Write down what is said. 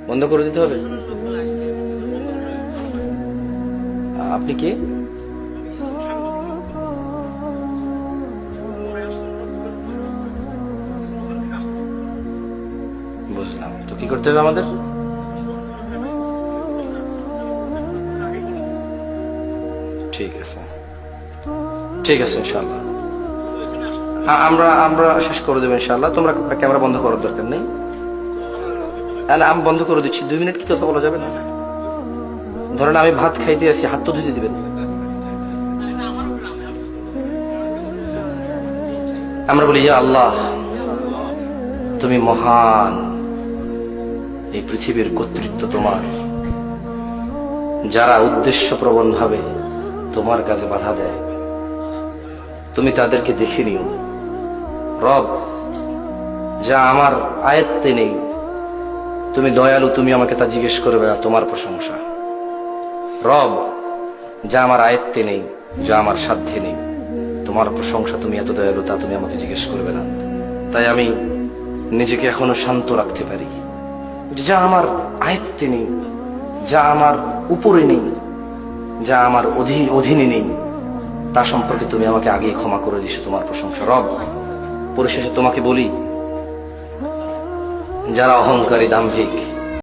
বন্ধ করে দিতে হবে? আপনি কে? বুঝলাম। তো কি করতে হবে আমাদের? ঠিক আছে, ঠিক আছে, ইনশাল্লাহ আমরা আমরা শেষ করে দেবো ইনশাল্লাহ। তোমরা ক্যামেরা বন্ধ করার দরকার নেই। আমি বন্ধ করে দিচ্ছি। 2 মিনিট কি কথা বলা যাবে না? ধরেন আমি ভাত খাইতে আছি, হাত তো ধুতে দিবেন। আমরা বলি, ইয়া আল্লাহ, তুমি মহান, এই পৃথিবীর কর্তৃত্ব তোমার। যারা উদ্দেশ্য প্রবণ ভাবে তোমার কাজে বাধা দেয়, তুমি তাদেরকে দেখে নিও। রব, যা আমার আয়ত্তে নেই, তুমি দয়ালু, তুমি আমাকে তা জিজ্ঞেস করবে না, তোমার প্রশংসা। রব, যা আমার আয়ত্তে নেই, যা আমার সাধ্যে নেই, তোমার প্রশংসা, তুমি এত দয়ালু, তা তুমি আমাকে জিজ্ঞেস করবে না। তাই আমি নিজেকে এখনো শান্ত রাখতে পারি। যা আমার আয়ত্তে নেই, যা আমার উপরে নেই, যা আমার অধীনে নেই, তা সম্পর্কে তুমি আমাকে আগেই ক্ষমা করে দিছো, তোমার প্রশংসা। রব, পরিশেষে তোমাকে বলি, যারা অহংকারী, দাম্ভিক,